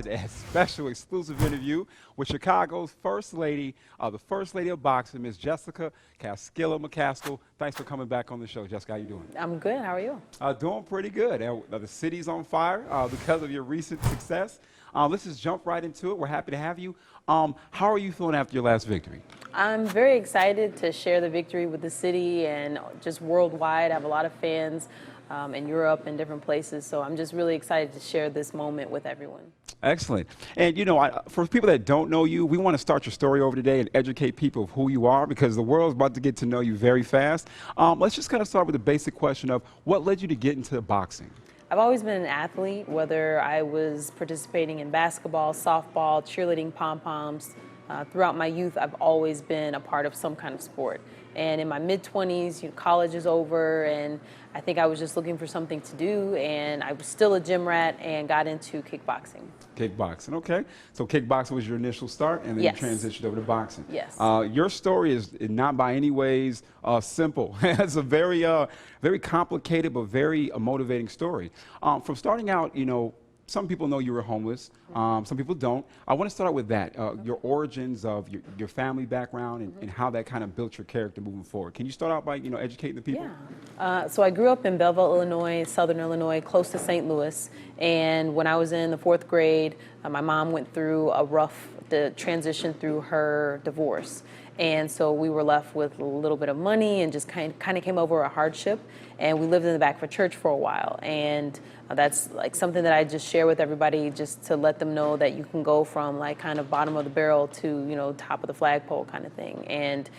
today a special exclusive interview with Chicago's First Lady, the First Lady of Boxing, Ms. Jessica Caskilla McCaskill. Thanks for coming back on the show. Jessica, how you doing? I'm good. How are you? Doing pretty good. The city's on fire because of your recent success. Let's just jump right into it. We're happy to have you. How are you feeling after your last victory? I'm very excited to share the victory with the city and just worldwide. I have a lot of fans in Europe and different places, so I'm just really excited to share this moment with everyone. Excellent. And, you know, for people that don't know you, we want to start your story over today and educate people of who you are because the world's about to get to know you very fast. Let's just kind of start with the basic question of what led you to get into boxing? I've always been an athlete, whether I was participating in basketball, softball, cheerleading, pom-poms. Throughout my youth, I've always been a part of some kind of sport. And in my mid-20s, college is over, and I think I was just looking for something to do, and I was still a gym rat and got into kickboxing. Kickboxing, okay. So kickboxing was your initial start, and then Yes. you transitioned over to boxing. Yes. Your story is not by any ways simple. It's a very, very complicated but very motivating story. From starting out, you know, some people know you were homeless. Some people don't. I want to start out with that, your origins of your family background and how that kind of built your character moving forward. Can you start out by, you know, educating the people? Yeah. So I grew up in Belleville, Illinois, Southern Illinois, close to St. Louis. And when I was in the 4th grade, my mom went through the transition through her divorce. And so we were left with a little bit of money and just kind of came over a hardship. And we lived in the back of a church for a while. And that's like something that I just share with everybody just to let them know that you can go from like kind of bottom of the barrel to, you know, top of the flagpole kind of thing. And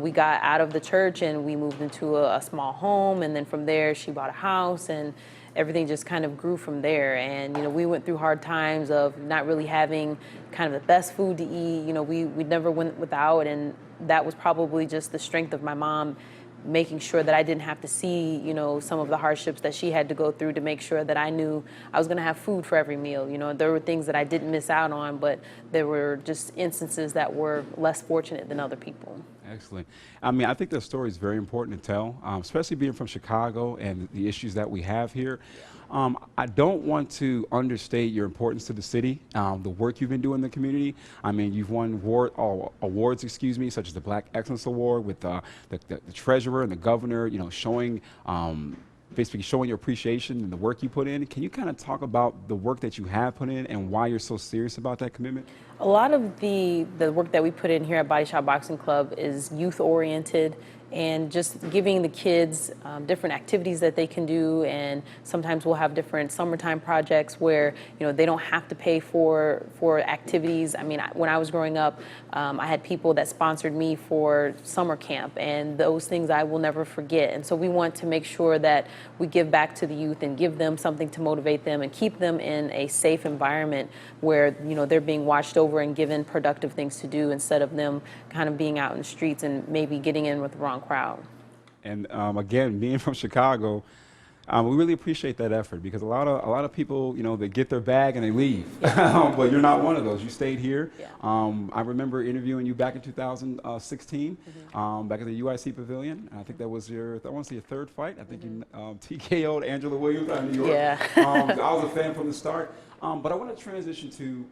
we got out of the church and we moved into a small home. And then from there, she bought a house and everything just kind of grew from there. And, you know, we went through hard times of not really having kind of the best food to eat. You know, we never went without, and that was probably just the strength of my mom making sure that I didn't have to see, you know, some of the hardships that she had to go through to make sure that I knew I was going to have food for every meal. You know, there were things that I didn't miss out on, but there were just instances that were less fortunate than other people. Excellent. I mean, I think the story is very important to tell, especially being from Chicago and the issues that we have here. I don't want to understate your importance to the city, the work you've been doing in the community. I mean, you've won awards, excuse me, such as the Black Excellence Award with the treasurer and the governor, you know, showing basically showing your appreciation and the work you put in. Can you kind of talk about the work that you have put in and why you're so serious about that commitment? A lot of the work that we put in here at Body Shop Boxing Club is youth-oriented and just giving the kids different activities that they can do. And sometimes we'll have different summertime projects where, you know, they don't have to pay for activities. I mean, when I was growing up, I had people that sponsored me for summer camp, and those things I will never forget. And so we want to make sure that we give back to the youth and give them something to motivate them and keep them in a safe environment where, you know, they're being watched over and given productive things to do instead of them kind of being out in the streets and maybe getting in with the wrong crowd. And again, being from Chicago, we really appreciate that effort because a lot of people, you know, they get their bag and they leave, but you're not one of those. You stayed here. Yeah. I remember interviewing you back in 2016, back at the UIC Pavilion. And I think that was I want to say your 3rd fight. I think you TKO'd Angela Williams out of New York. Yeah. I was a fan from the start. But I want to transition to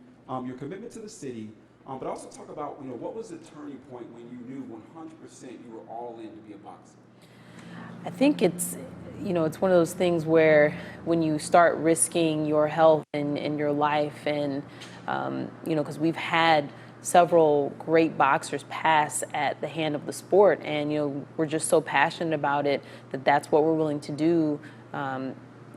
your commitment to the city. But also talk about, you know, what was the turning point when you knew 100% you were all in to be a boxer? I think it's, you know, it's one of those things where when you start risking your health and your life and, you know, because we've had several great boxers pass at the hand of the sport and, you know, we're just so passionate about it that that's what we're willing to do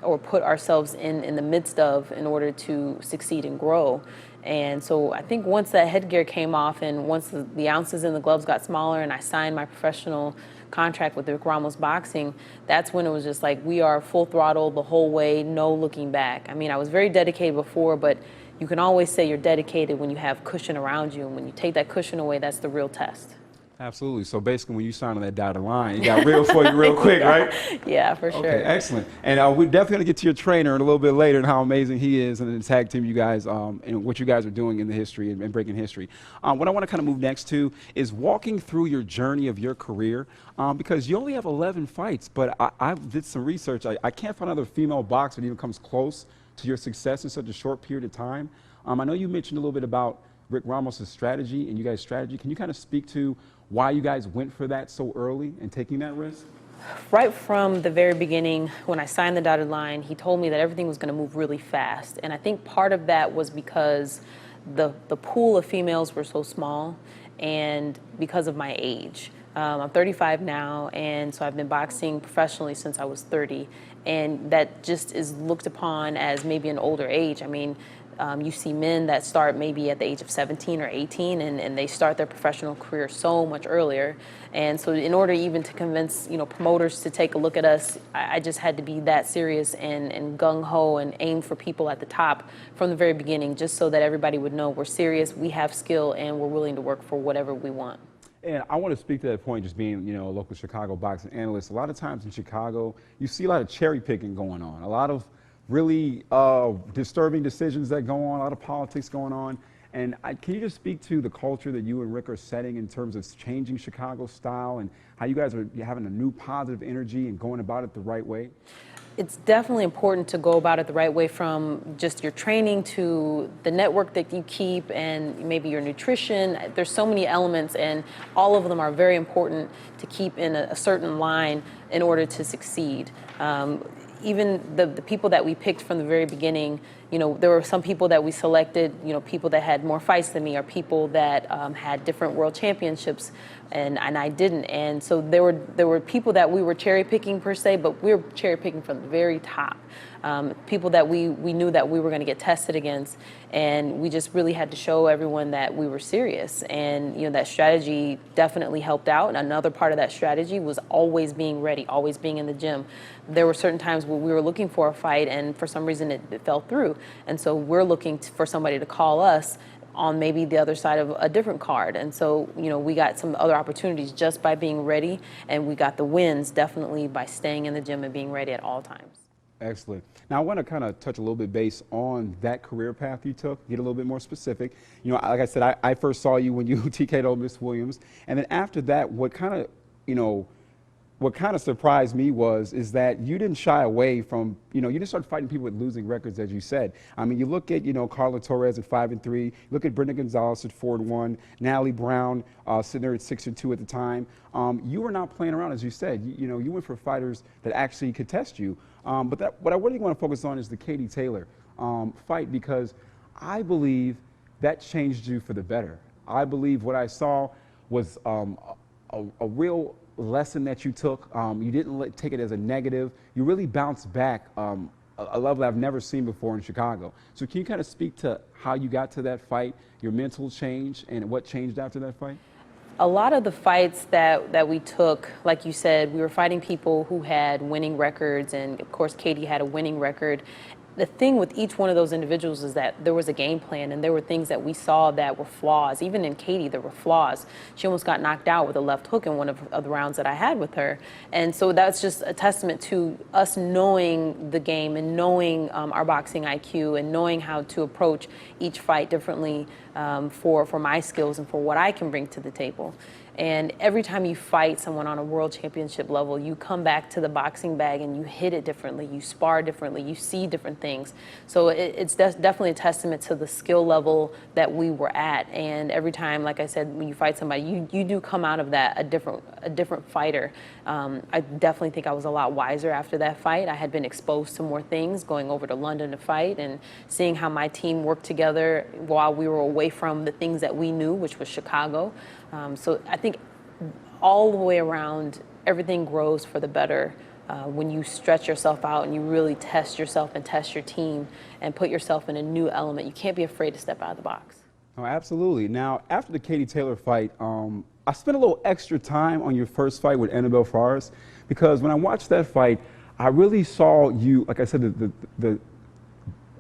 or put ourselves in the midst of in order to succeed and grow. And so I think once that headgear came off and once the ounces in the gloves got smaller and I signed my professional contract with Rick Ramos Boxing, that's when it was just like we are full throttle the whole way, no looking back. I mean, I was very dedicated before, but you can always say you're dedicated when you have cushion around you. And when you take that cushion away, that's the real test. Absolutely. So basically, when you signed on that dotted line, it got real for you real quick, right? Yeah, for sure. Okay, excellent. And we're definitely going to get to your trainer in a little bit later and how amazing he is and the tag team you guys and what you guys are doing in the history and breaking history. What I want to kind of move next to is walking through your journey of your career because you only have 11 fights, but I did some research. I can't find another female boxer that even comes close to your success in such a short period of time. I know you mentioned a little bit about Rick Ramos' strategy and you guys' strategy. Can you kind of speak to why you guys went for that so early and taking that risk? Right from the very beginning, when I signed the dotted line, he told me that everything was going to move really fast. And I think part of that was because the pool of females were so small and because of my age. I'm 35 now, and so I've been boxing professionally since I was 30. And that just is looked upon as maybe an older age. I mean, you see men that start maybe at the age of 17 or 18, and they start their professional career so much earlier. And so in order even to convince, promoters to take a look at us, I just had to be that serious and gung-ho and aim for people at the top from the very beginning, just so that everybody would know we're serious, we have skill, and we're willing to work for whatever we want. And I want to speak to that point, just being, a local Chicago boxing analyst. A lot of times in Chicago, you see a lot of cherry picking going on, a lot of really disturbing decisions that go on, a lot of politics going on. And can you just speak to the culture that you and Rick are setting in terms of changing Chicago style and how you guys are having a new positive energy and going about it the right way? It's definitely important to go about it the right way, from just your training to the network that you keep and maybe your nutrition. There's so many elements, and all of them are very important to keep in a certain line in order to succeed. Even the people that we picked from the very beginning, there were some people that we selected, people that had more fights than me, or people that had different world championships, and I didn't. And so there were people that we were cherry picking per se, but we were cherry picking from the very top. People that we knew that we were going to get tested against, and we just really had to show everyone that we were serious. And that strategy definitely helped out. And another part of that strategy was always being ready, always being in the gym. There were certain times where we were looking for a fight, and for some reason it fell through. And so we're looking for somebody to call us on maybe the other side of a different card. And so, we got some other opportunities just by being ready, and we got the wins definitely by staying in the gym and being ready at all times. Excellent. Now, I want to kind of touch a little bit based on that career path you took, get a little bit more specific. Like I said, I first saw you when you TK'd Miss Williams. And then after that, what kind of surprised me is that you didn't shy away from, you didn't start fighting people with losing records, as you said. I mean, you look at, Carla Torres at 5-3, look at Brenda Gonzalez at 4-1, Natalie Brown sitting there at 6-2 at the time. You were not playing around, as you said. You went for fighters that actually could test you. But what I really want to focus on is the Katie Taylor fight, because I believe that changed you for the better. I believe what I saw was a real lesson that you took. You didn't take it as a negative. You really bounced back a level I've never seen before in Chicago. So can you kind of speak to how you got to that fight, your mental change, and what changed after that fight? A lot of the fights that we took, like you said, we were fighting people who had winning records, and of course Katie had a winning record. The thing with each one of those individuals is that there was a game plan, and there were things that we saw that were flaws. Even in Katie, there were flaws. She almost got knocked out with a left hook in one of the rounds that I had with her. And so that's just a testament to us knowing the game and knowing our boxing IQ and knowing how to approach each fight differently for my skills and for what I can bring to the table. And every time you fight someone on a world championship level, you come back to the boxing bag and you hit it differently, you spar differently, you see different things. So it's definitely a testament to the skill level that we were at. And every time, like I said, when you fight somebody, you do come out of that a different fighter. I definitely think I was a lot wiser after that fight. I had been exposed to more things, going over to London to fight and seeing how my team worked together while we were away from the things that we knew, which was Chicago. So I think all the way around, everything grows for the better when you stretch yourself out and you really test yourself and test your team and put yourself in a new element. You can't be afraid to step out of the box. Oh, absolutely. Now, after the Katie Taylor fight, I spent a little extra time on your first fight with Annabelle Fares, because when I watched that fight, I really saw you, like I said,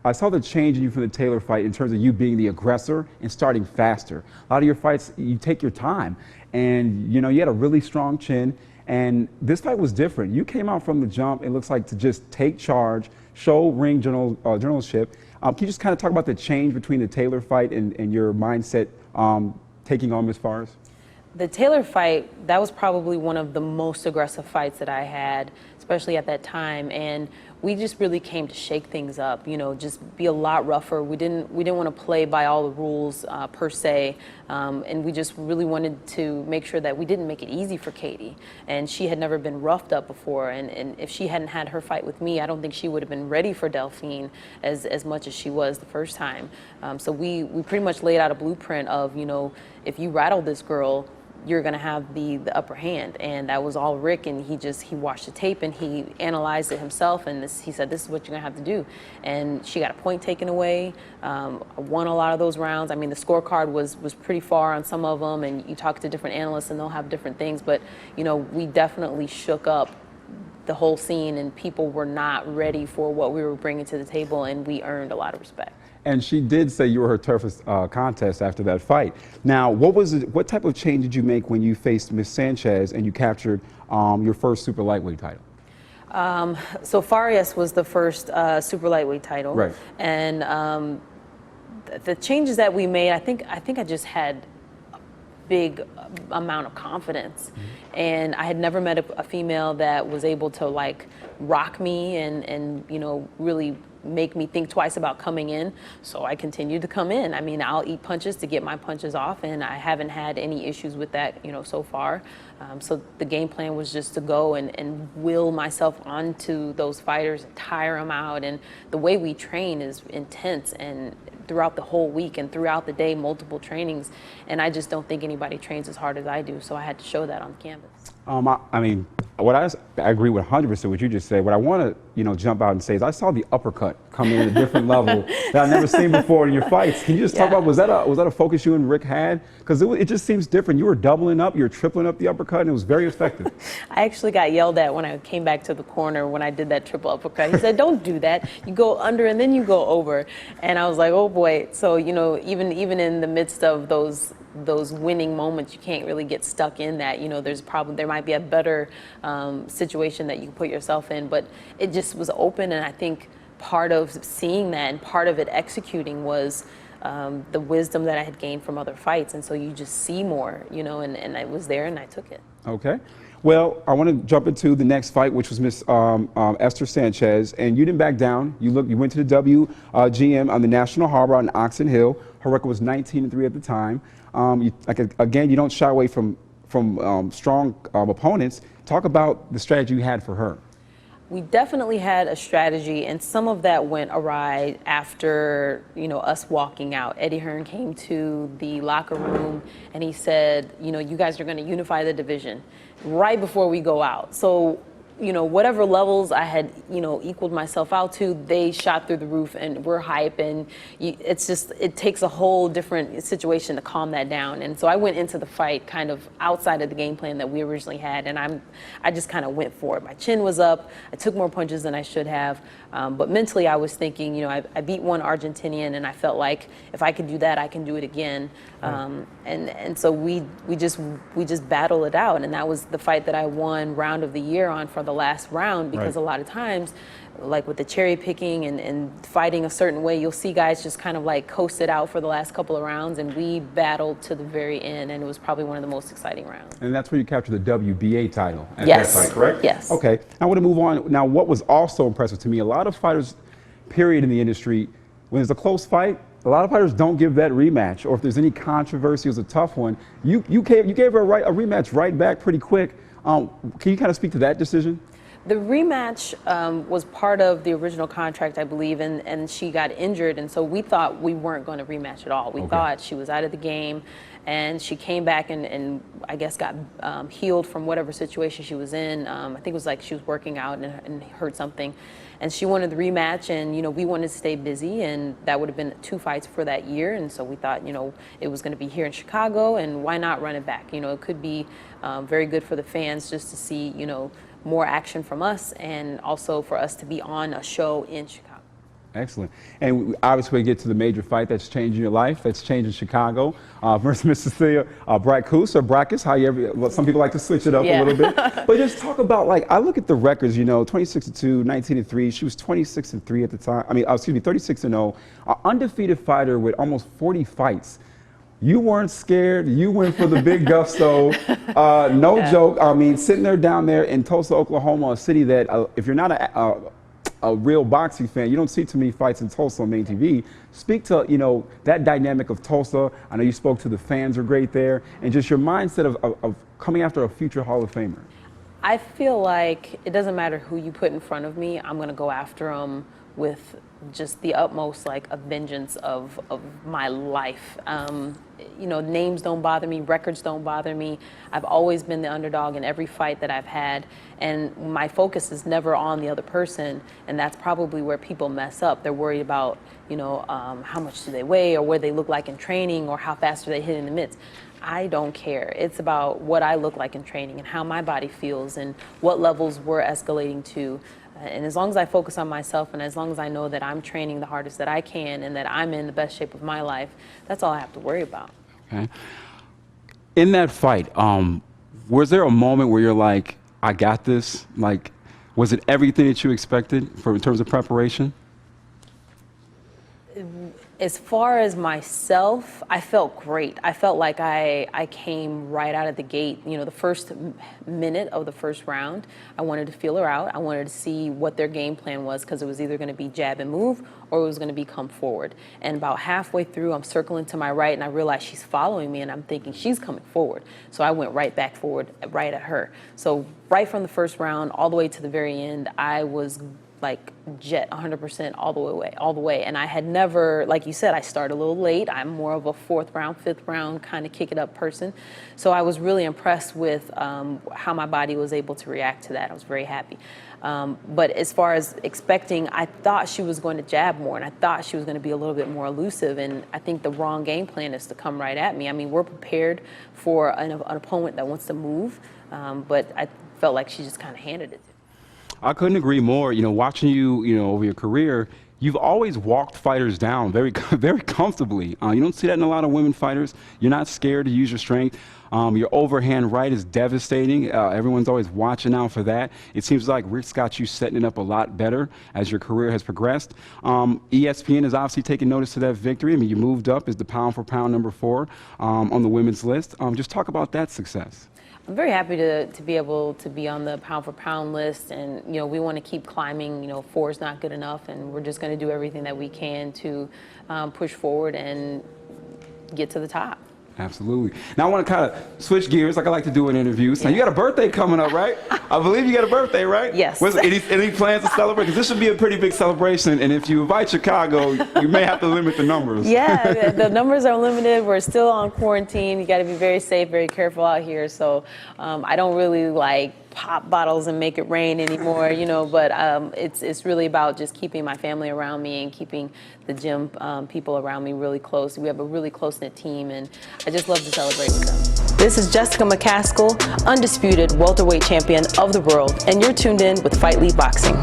I saw the change in you from the Taylor fight in terms of you being the aggressor and starting faster. A lot of your fights, you take your time, and you had a really strong chin, and this fight was different. You came out from the jump, it looks like, to just take charge, show ring generalship. Can you just kind of talk about the change between the Taylor fight and your mindset taking on Ms. Fares? The Taylor fight, that was probably one of the most aggressive fights that I had, especially at that time. And we just really came to shake things up, just be a lot rougher. We didn't want to play by all the rules per se, and we just really wanted to make sure that we didn't make it easy for Katie. And she had never been roughed up before, and if she hadn't had her fight with me, I don't think she would have been ready for Delphine as much as she was the first time. So we pretty much laid out a blueprint of, if you rattle this girl, you're going to have the upper hand. And that was all Rick, and he watched the tape and he analyzed it himself, and he said, this is what you're going to have to do. And she got a point taken away, won a lot of those rounds. I mean, the scorecard was pretty far on some of them, and you talk to different analysts and they'll have different things, but we definitely shook up the whole scene, and people were not ready for what we were bringing to the table, and we earned a lot of respect. And she did say you were her toughest contest after that fight. Now, what type of change did you make when you faced Miss Sanchez and you captured your first super lightweight title? So Farias was the first super lightweight title. Right. And the changes that we made, I think I just had a big amount of confidence. Mm-hmm. And I had never met a female that was able to like rock me and really make me think twice about coming in. So I continued to come in. I mean, I'll eat punches to get my punches off, and I haven't had any issues with that, so far. So the game plan was just to go and will myself onto those fighters and tire them out. And the way we train is intense, and throughout the whole week and throughout the day, multiple trainings. And I just don't think anybody trains as hard as I do. So I had to show that on the canvas. I mean, I agree with 100% what you just said. What I want to, jump out and say is I saw the uppercut come in at a different level that I've never seen before in your fights. Can you just talk about, was that a focus you and Rick had? Because it just seems different. You were doubling up, you were tripling up the uppercut, and it was very effective. I actually got yelled at when I came back to the corner when I did that triple uppercut. He said, don't do that. You go under and then you go over. And I was like, oh boy. So, even in the midst of those winning moments, you can't really get stuck in that. There might be a better situation that you can put yourself in, but it just was open. And I think part of seeing that and part of it executing was the wisdom that I had gained from other fights. And so you just see more, and I was there and I took it. Okay. Well, I want to jump into the next fight, which was Miss Esther Sanchez, and you didn't back down. You went to the WGM on the National Harbor on Oxon Hill. Her record was 19-3 at the time. Again, you don't shy away from strong opponents. Talk about the strategy you had for her. We definitely had a strategy, and some of that went awry after, us walking out. Eddie Hearn came to the locker room and he said, you guys are going to unify the division right before we go out. So, whatever levels I had, equaled myself out to, they shot through the roof, and we're hype, and it takes a whole different situation to calm that down. And so I went into the fight kind of outside of the game plan that we originally had, and I just kind of went for it. My chin was up, I took more punches than I should have, but mentally I was thinking, I beat one Argentinian, and I felt like if I could do that, I can do it again. And so we just battled it out, and that was the fight that I won round of the year on for the last round, because a lot of times, like with the cherry picking and fighting a certain way, you'll see guys just kind of like coast it out for the last couple of rounds, and we battled to the very end, and it was probably one of the most exciting rounds. And that's where you captured the WBA title at that fight, correct? Yes. Okay, I want to move on. Now, what was also impressive to me, a lot of fighters, period, in the industry, when it's a close fight, a lot of fighters don't give that rematch, or if there's any controversy, it was a tough one. You gave her a rematch right back pretty quick. Can you kind of speak to that decision? The rematch was part of the original contract, I believe, and she got injured, and so we thought we weren't going to rematch at all. We thought she was out of the game, and she came back and I guess got healed from whatever situation she was in. I think it was like she was working out and hurt something, and she wanted the rematch, and we wanted to stay busy, and that would have been 2 fights for that year, and so we thought it was going to be here in Chicago, and why not run it back? It could be very good for the fans just to see more action from us, and also for us to be on a show in Chicago. Excellent. And obviously we get to the major fight that's changing your life, that's changing Chicago, versus Miss Cecilia Braekus, or Braekus, some people like to switch it up a little bit. But just talk about, I look at the records, 26-2, 19-3. She was 26-3 at the time. 36-0. An undefeated fighter with almost 40 fights. You weren't scared. You went for the big gusto. No joke. I mean, sitting there down there in Tulsa, Oklahoma, a city that if you're not a real boxing fan, you don't see too many fights in Tulsa on main TV. Speak to, that dynamic of Tulsa. I know you spoke to the fans are great there, and just your mindset of coming after a future Hall of Famer. I feel like it doesn't matter who you put in front of me, I'm going to go after them with just the utmost a vengeance of my life. Names don't bother me, records don't bother me. I've always been the underdog in every fight that I've had, and my focus is never on the other person, and that's probably where people mess up. They're worried about, how much do they weigh, or what they look like in training, or how fast are they hitting the mitts. I don't care. It's about what I look like in training and how my body feels and what levels we're escalating to. And as long as I focus on myself and as long as I know that I'm training the hardest that I can and that I'm in the best shape of my life, that's all I have to worry about. Okay. In that fight, was there a moment where you're like, I got this? Was it everything that you expected in terms of preparation? As far as myself, I felt great. I felt like I came right out of the gate. The first minute of the first round, I wanted to feel her out. I wanted to see what their game plan was, because it was either going to be jab and move or it was going to be come forward. And about halfway through, I'm circling to my right and I realized she's following me and I'm thinking she's coming forward. So I went right back forward, right at her. So right from the first round all the way to the very end, I was jet 100% all the way. And I had never, like you said, I started a little late. I'm more of a fourth round, fifth round kind of kick it up person. So I was really impressed with how my body was able to react to that. I was very happy. But as far as expecting, I thought she was going to jab more and I thought she was going to be a little bit more elusive. And I think the wrong game plan is to come right at me. I mean, we're prepared for an opponent that wants to move, but I felt like she just kind of handed it. I couldn't agree more. Watching you, over your career, you've always walked fighters down very, very comfortably. You don't see that in a lot of women fighters. You're not scared to use your strength. Your overhand right is devastating. Everyone's always watching out for that. It seems like Rick's got you setting it up a lot better as your career has progressed. ESPN has obviously taken notice of that victory. I mean, you moved up as the pound-for-pound number 4 on the women's list. Just talk about that success. I'm very happy to be able to be on the pound-for-pound list, and we want to keep climbing. 4 is not good enough, and we're just going to do everything that we can to push forward and get to the top. Absolutely. Now I want to kind of switch gears like I like to do in interviews. Now you got a birthday coming up, right? I believe you got a birthday, right? Yes. Any plans to celebrate? Because this should be a pretty big celebration, and if you invite Chicago, you may have to limit the numbers. Yeah, the numbers are limited. We're still on quarantine. You got to be very safe, very careful out here. So I don't really pop bottles and make it rain anymore, but it's really about just keeping my family around me and keeping the gym people around me really close. We have a really close-knit team, and I just love to celebrate with them. This is Jessica McCaskill, undisputed welterweight champion of the world, and you're tuned in with Fight League Boxing.